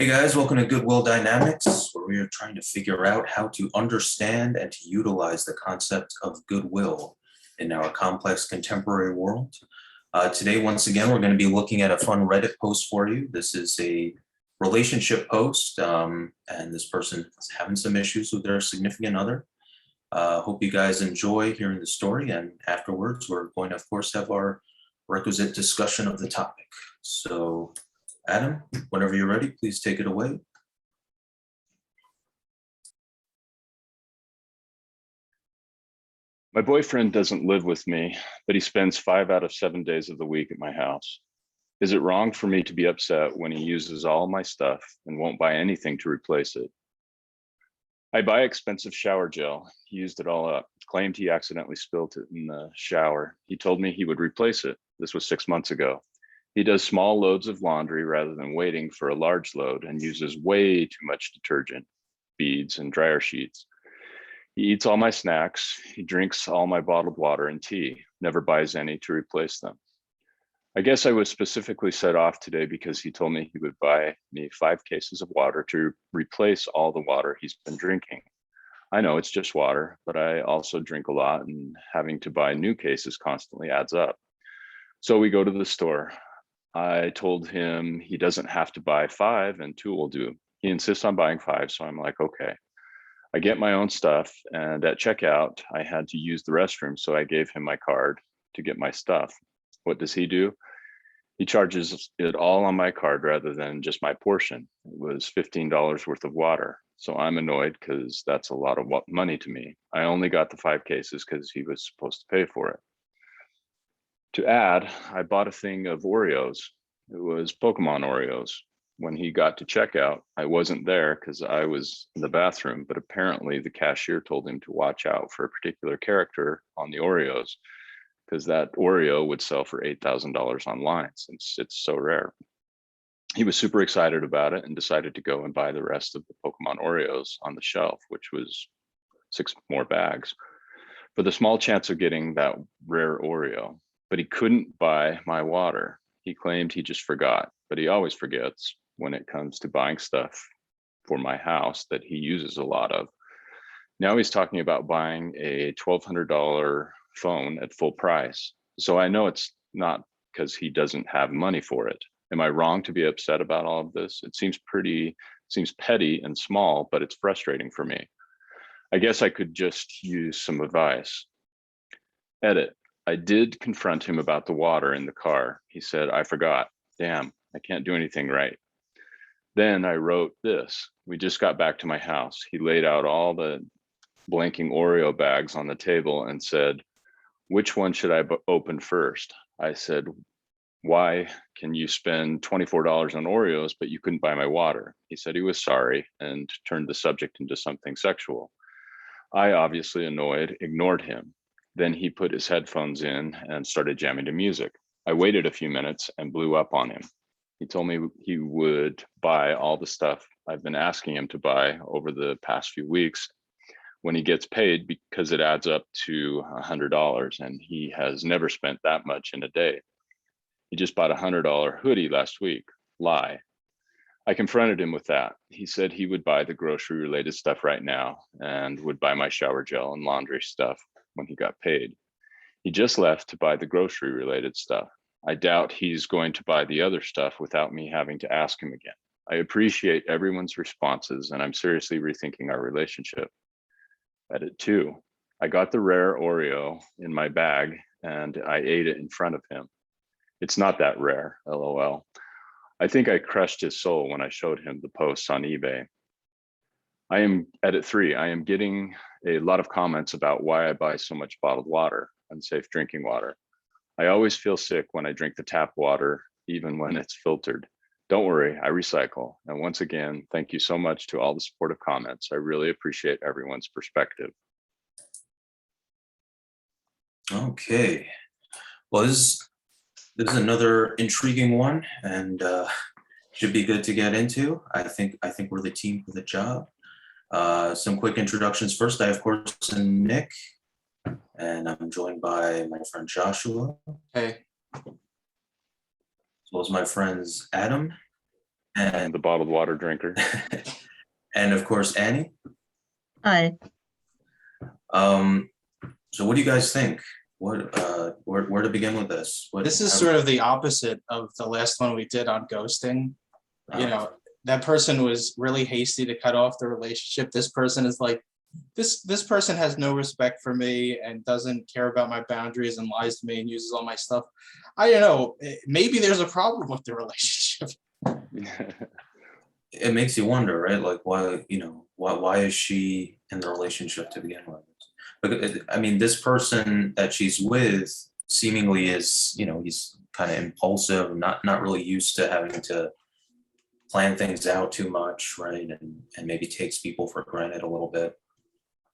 Hey guys, welcome to Goodwill Dynamics, where we are trying to figure out how to understand and to utilize the concept of goodwill in our complex contemporary world. Today, once again, we're going to be looking at a fun Reddit post for you. This is a relationship post, and this person is having some issues with their significant other. Hope you guys enjoy hearing the story, and afterwards, we're going to, of course, have our requisite discussion of the topic. So, Adam, whenever you're ready, please take it away. My boyfriend doesn't live with me, but he spends 5 out of 7 days of the week at my house. Is it wrong for me to be upset when he uses all my stuff and won't buy anything to replace it? I buy expensive shower gel. He used it all up, claimed he accidentally spilled it in the shower. He told me he would replace it. This was 6 months ago. He does small loads of laundry rather than waiting for a large load and uses way too much detergent, beads, and dryer sheets. He eats all my snacks. He drinks all my bottled water and tea, never buys any to replace them. I guess I was specifically set off today because he told me he would buy me 5 cases of water to replace all the water he's been drinking. I know it's just water, but I also drink a lot and having to buy new cases constantly adds up. So we go to the store. I told him he doesn't have to buy 5 and 2 will do. He insists on buying 5, so I'm like, okay. I get my own stuff, and at checkout, I had to use the restroom, so I gave him my card to get my stuff. What does he do? He charges it all on my card rather than just my portion. It was $15 worth of water, so I'm annoyed because that's a lot of money to me. I only got the 5 cases because he was supposed to pay for it. To add, I bought a thing of Oreos. It was Pokemon Oreos. When he got to checkout, I wasn't there because I was in the bathroom, but apparently the cashier told him to watch out for a particular character on the Oreos because that Oreo would sell for $8,000 online since it's so rare. He was super excited about it and decided to go and buy the rest of the Pokemon Oreos on the shelf, which was 6 more bags, for the small chance of getting that rare Oreo. But he couldn't buy my water. He claimed he just forgot, but he always forgets when it comes to buying stuff for my house that he uses a lot of. Now he's talking about buying a $1,200 phone at full price. So I know it's not because he doesn't have money for it. Am I wrong to be upset about all of this? It seems petty and small, but it's frustrating for me. I guess I could just use some advice. Edit. I did confront him about the water in the car. He said, I forgot. Damn, I can't do anything right. Then I wrote this. We just got back to my house. He laid out all the blanking Oreo bags on the table and said, which one should I open first? I said, why can you spend $24 on Oreos, but you couldn't buy my water? He said he was sorry and turned the subject into something sexual. I, obviously annoyed, ignored him. Then he put his headphones in and started jamming to music. I waited a few minutes and blew up on him. He told me he would buy all the stuff I've been asking him to buy over the past few weeks when he gets paid because it adds up to $100 and he has never spent that much in a day. He just bought a $100 hoodie last week. Lie. I confronted him with that. He said he would buy the grocery related stuff right now and would buy my shower gel and laundry stuff when he got paid. He just left to buy the grocery related stuff. I doubt he's going to buy the other stuff without me having to ask him again. I appreciate everyone's responses and I'm seriously rethinking our relationship. Edit 2. I got the rare Oreo in my bag and I ate it in front of him. It's not that rare, LOL. I think I crushed his soul when I showed him the posts on eBay. Edit 3. I am getting a lot of comments about why I buy so much bottled water, unsafe drinking water. I always feel sick when I drink the tap water, even when it's filtered. Don't worry, I recycle. And once again, thank you so much to all the supportive comments. I really appreciate everyone's perspective. Okay. Well, this is another intriguing one, and should be good to get into. I think we're the team for the job. Some quick introductions first. I, of course, am Nick, and I'm joined by my friend Joshua. Hey. As well as my friends Adam. And, the bottled water drinker. and of course, Annie. Hi. So what do you guys think? What, where to begin with this? This is sort of the opposite of the last one we did on ghosting. You know, that person was really hasty to cut off the relationship. This person is like, this person has no respect for me and doesn't care about my boundaries and lies to me and uses all my stuff. I don't know, maybe there's a problem with the relationship. It makes you wonder, right? Like, why, why is she in the relationship to begin with? But I mean, this person that she's with seemingly is, he's kind of impulsive, not really used to having to plan things out too much, right? And maybe takes people for granted a little bit.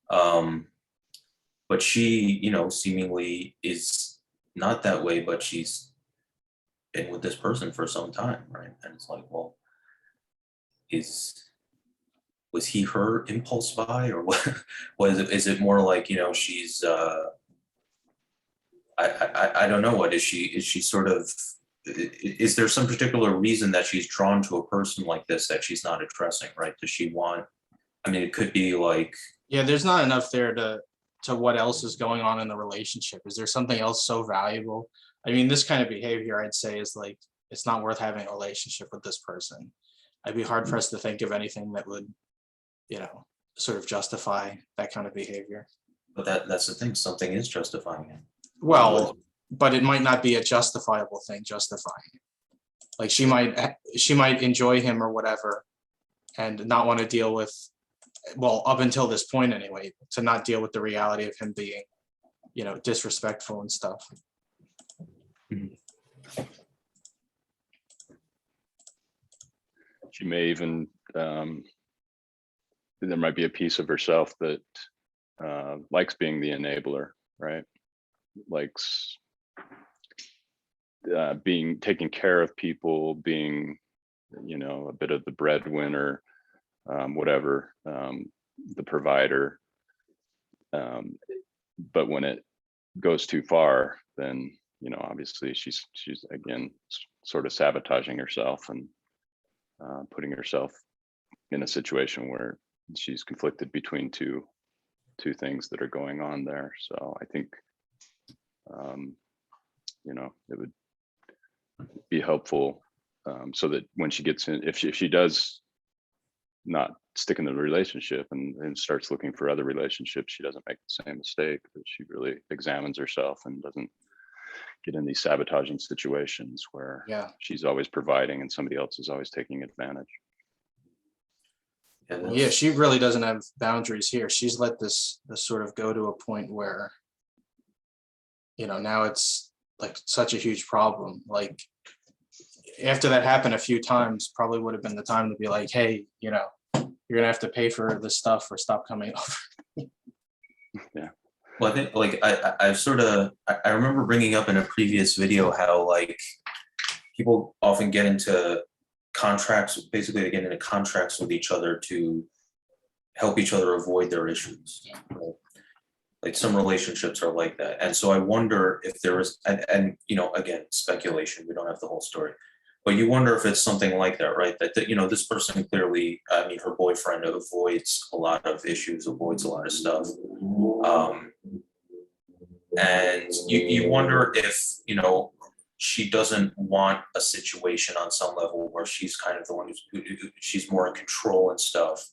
But she, seemingly is not that way, but she's been with this person for some time, right? And it's like, well, was he her impulse buy, or what? Is it more like, she's I don't know, what is she sort of, is there some particular reason that she's drawn to a person like this that she's not addressing, right? Does she want, I mean, it could be like, Yeah, there's not enough there to what else is going on in the relationship. Is there something else so valuable? I mean, this kind of behavior, I'd say, is like, it's not worth having a relationship with this person. I'd be hard pressed to think of anything that would, sort of justify that kind of behavior. but that's the thing, something is justifying it. Well, but it might not be a justifiable thing justifying it. Like she might enjoy him or whatever and not want to deal with, well, up until this point anyway, to not deal with the reality of him being, disrespectful and stuff. She may even, there might be a piece of herself that likes being the enabler, right? Likes taking care of people, being, a bit of the breadwinner, whatever, the provider. But when it goes too far, then, obviously she's again sort of sabotaging herself and putting herself in a situation where she's conflicted between two things that are going on there. So I think, it would be helpful so that when she gets in, if she does not stick in the relationship and starts looking for other relationships, she doesn't make the same mistake, that she really examines herself and doesn't get in these sabotaging situations where she's always providing and somebody else is always taking advantage. Yeah, she really doesn't have boundaries here. She's let this sort of go to a point where, now it's like such a huge problem. Like after that happened a few times, probably would have been the time to be like, hey, you're gonna have to pay for this stuff or stop coming over. Yeah. Well, I think like I remember bringing up in a previous video how like people often get into contracts, basically they get into contracts with each other to help each other avoid their issues. Right? Like some relationships are like that. And so I wonder if there is, and again, speculation, we don't have the whole story, but you wonder if it's something like that, right? That this person clearly, I mean, her boyfriend avoids a lot of issues, avoids a lot of stuff. And you wonder if, she doesn't want a situation on some level where she's kind of the one who she's more in control and stuff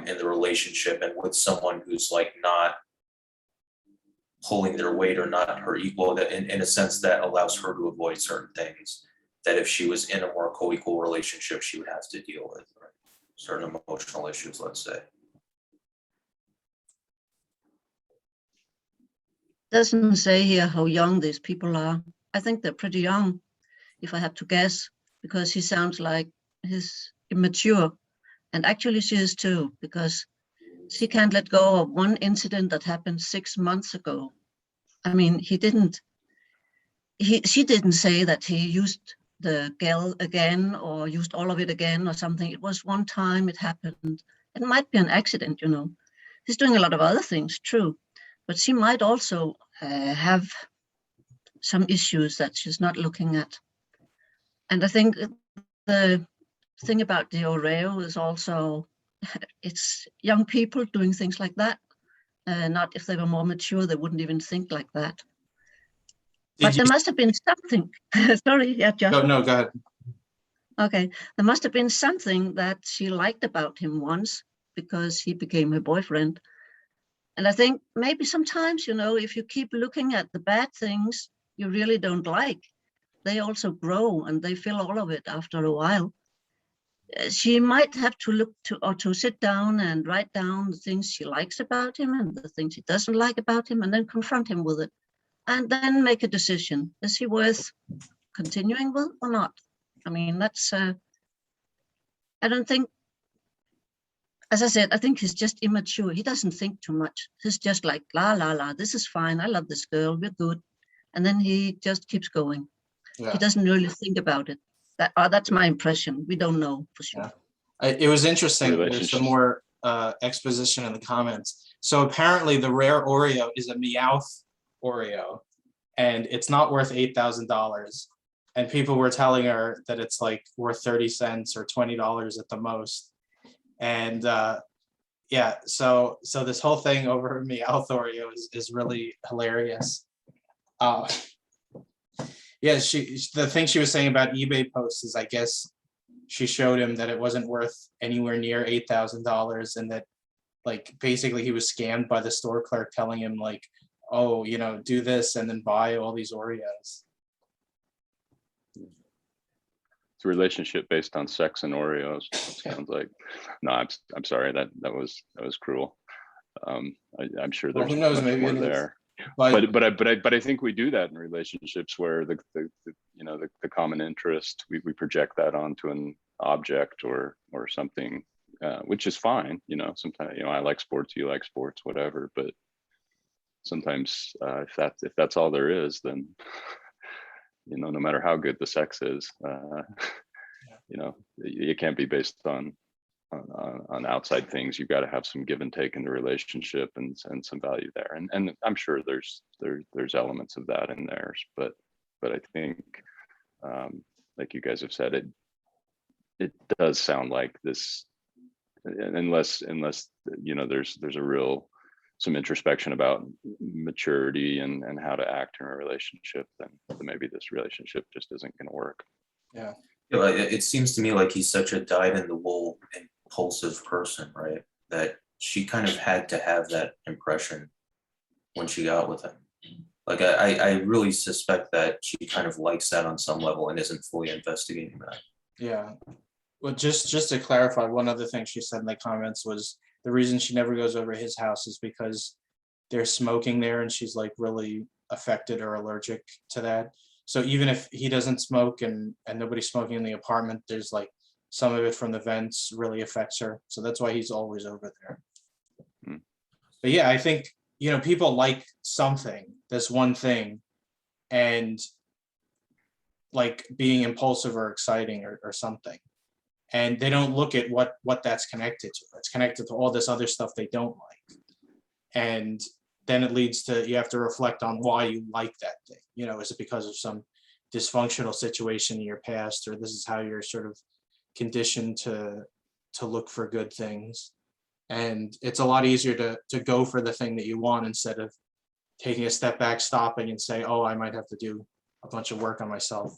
in the relationship, and with someone who's like not pulling their weight or not her equal, that in a sense that allows her to avoid certain things that if she was in a more co-equal relationship, she would have to deal with, right? Certain emotional issues, let's say. Doesn't say here how young these people are. I think they're pretty young, if I have to guess, because he sounds like he's immature. And actually she is too, because she can't let go of one incident that happened 6 months ago. I mean, she didn't say that he used the gel again or used all of it again or something. It was one time it happened. It might be an accident, He's doing a lot of other things, true, but she might also have some issues that she's not looking at. And I think the thing about the Oreo is also, it's young people doing things like that. Not if they were more mature, they wouldn't even think like that. But there must have been something. Sorry, yeah, Joshua. No, go ahead. Okay, there must have been something that she liked about him once, because he became her boyfriend. And I think maybe sometimes, you know, if you keep looking at the bad things you really don't like, they also grow and they feel all of it after a while. She might have to look to, or to sit down and write down the things she likes about him and the things she doesn't like about him, and then confront him with it, and then make a decision. Is he worth continuing with or not? I mean, that's, I don't think, as I said, I think he's just immature. He doesn't think too much. He's just like, la, la, la, this is fine. I love this girl. We're good. And then he just keeps going. Yeah. He doesn't really think about it. That's my impression. We don't know for sure. Yeah. It was interesting. There's some more exposition in the comments. So apparently the rare Oreo is a Meowth Oreo, and it's not worth $8,000. And people were telling her that it's like worth 30 cents or $20 at the most. And yeah, so this whole thing over Meowth Oreo is really hilarious. Yeah, the thing she was saying about eBay posts is, I guess she showed him that it wasn't worth anywhere near $8,000, and that, like, basically he was scammed by the store clerk telling him, like, oh, you know, do this and then buy all these Oreos. It's a relationship based on sex and Oreos. It sounds like. No, I'm sorry. That was cruel. I'm sure there's who knows, much maybe more it is. there. But I think we do that in relationships where the you know, the common interest, we project that onto an object or something, which is fine. You know, sometimes, you know, I like sports, you like sports, whatever. But sometimes if that's all there is, then, you know, no matter how good the sex is, you know, it can't be based on outside things. You've got to have some give and take in the relationship and some value there. And I'm sure there's elements of that in theirs, but I think, like you guys have said, it does sound like this, unless you know, there's some introspection about maturity and how to act in a relationship, then maybe this relationship just isn't going to work. Yeah. It seems to me like he's such a dyed-in-the-wool, impulsive person, right? That she kind of had to have that impression when she got with him. Like, I really suspect that she kind of likes that on some level and isn't fully investigating that. Yeah. Well, just to clarify, one other thing she said in the comments was the reason she never goes over his house is because they're smoking there and she's like really affected or allergic to that. So even if he doesn't smoke and nobody's smoking in the apartment, there's like some of it from the vents really affects her. So that's why he's always over there. But yeah, I think, you know, people like something, this one thing, and like being impulsive or exciting or something. And they don't look at what that's connected to. It's connected to all this other stuff they don't like. And then it leads to, you have to reflect on why you like that thing. You know, is it because of some dysfunctional situation in your past, or this is how you're sort of conditioned to look for good things? And it's a lot easier to go for the thing that you want instead of taking a step back, stopping and say, oh, I might have to do a bunch of work on myself.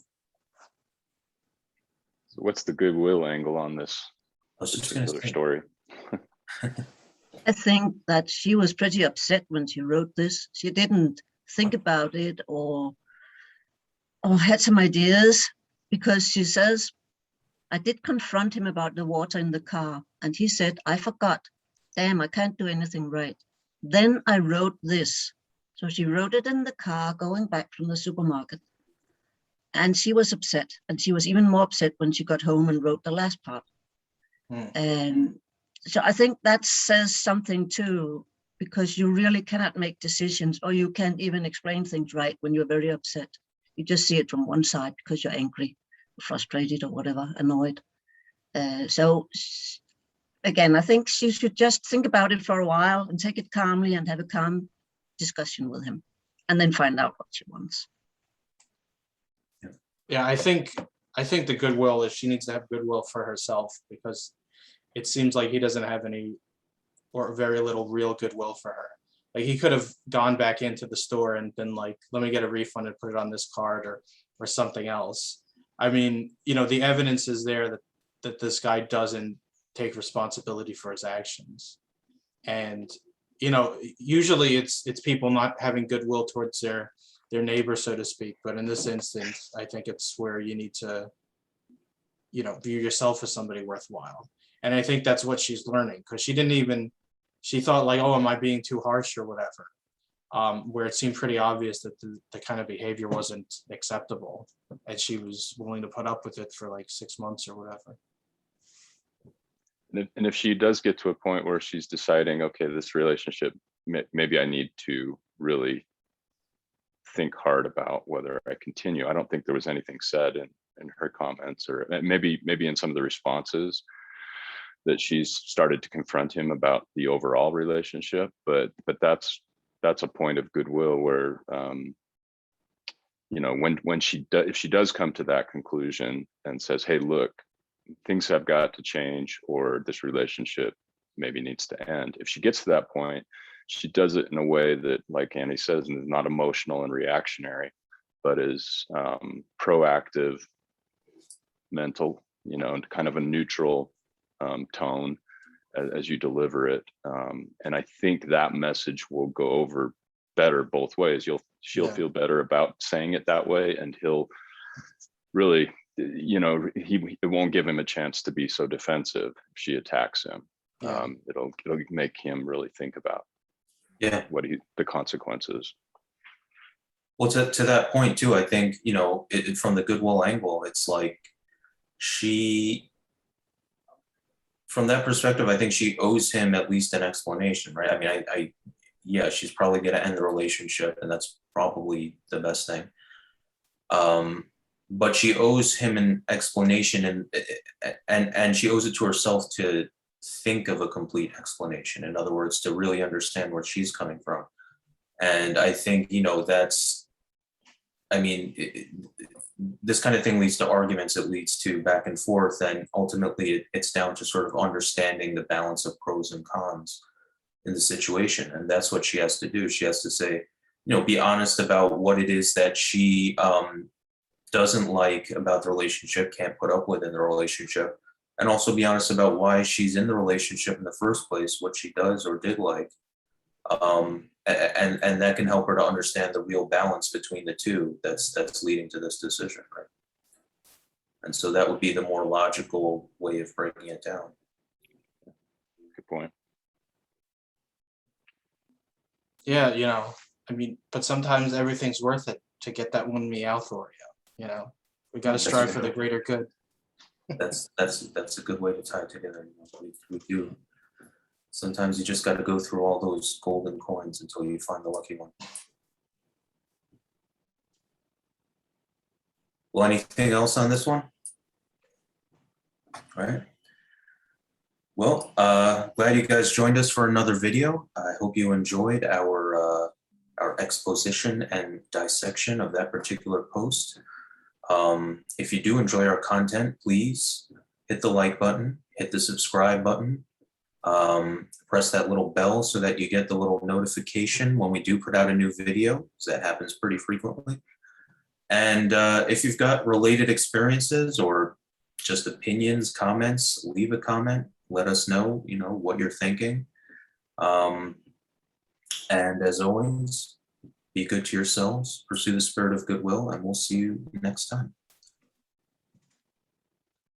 So what's the Goodwill angle on this particular story? I think that she was pretty upset when she wrote this. She didn't think about it or had some ideas, because she says, I did confront him about the water in the car, and he said, I forgot. Damn, I can't do anything right. Then I wrote this. So she wrote it in the car going back from the supermarket. And she was upset, and she was even more upset when she got home and wrote the last part. And so I think that says something too, because you really cannot make decisions, or you can't even explain things right when you're very upset. You just see it from one side because you're angry, frustrated, or whatever, annoyed. So again, I think she should just think about it for a while and take it calmly and have a calm discussion with him, and then find out what she wants. Yeah, I think I think the goodwill is she needs to have goodwill for herself, because it seems like he doesn't have any or very little real goodwill for her. Like, he could have gone back into the store and been like, let me get a refund and put it on this card or something else. I mean, you know, the evidence is there that this guy doesn't take responsibility for his actions. And, you know, usually it's people not having goodwill towards their neighbor, so to speak. But in this instance, I think it's where you need to, you know, view yourself as somebody worthwhile. And I think that's what she's learning, because she thought like, oh, am I being too harsh or whatever? Where it seemed pretty obvious that the kind of behavior wasn't acceptable, and she was willing to put up with it for like 6 months or whatever. And if she does get to a point where she's deciding, okay, this relationship, maybe I need to really think hard about whether I continue. I don't think there was anything said in her comments, or maybe in some of the responses, that she's started to confront him about the overall relationship. But that's a point of goodwill where, you know, if she does come to that conclusion and says, hey, look, things have got to change, or this relationship maybe needs to end. If she gets to that point, she does it in a way that, like Annie says, is not emotional and reactionary, but is proactive, mental, you know, and kind of a neutral tone as you deliver it. And I think that message will go over better both ways. She'll feel better about saying it that way, and he'll really, you know, it won't give him a chance to be so defensive if she attacks him. It'll make him really think about the consequences. Well, to that point too, I think, you know, from the goodwill angle, it's like from that perspective, I think she owes him at least an explanation, right? I mean, yeah, she's probably going to end the relationship, and that's probably the best thing. But she owes him an explanation, and she owes it to herself to think of a complete explanation. In other words, to really understand where she's coming from. And I think, you know, this kind of thing leads to arguments, it leads to back and forth, and ultimately it's down to sort of understanding the balance of pros and cons in the situation. And that's what she has to do. She has to say, you know, be honest about what it is that she doesn't like about the relationship, can't put up with in the relationship, and also be honest about why she's in the relationship in the first place, what she does or did like. And that can help her to understand the real balance between the two that's leading to this decision, right? And so that would be the more logical way of breaking it down. Good point. Yeah, you know, I mean, but sometimes everything's worth it to get that one meow-thor, you know. We got to strive for the greater good. That's a good way to tie it together. We do. Sometimes you just got to go through all those golden coins until you find the lucky one. Well, anything else on this one? All right. Well, glad you guys joined us for another video. I hope you enjoyed our exposition and dissection of that particular post. If you do enjoy our content, please hit the like button, hit the subscribe button. Press that little bell so that you get the little notification when we do put out a new video, because that happens pretty frequently. And if you've got related experiences or just opinions, comments, leave a comment. Let us know, you know, what you're thinking. And as always, be good to yourselves, pursue the spirit of goodwill, and we'll see you next time.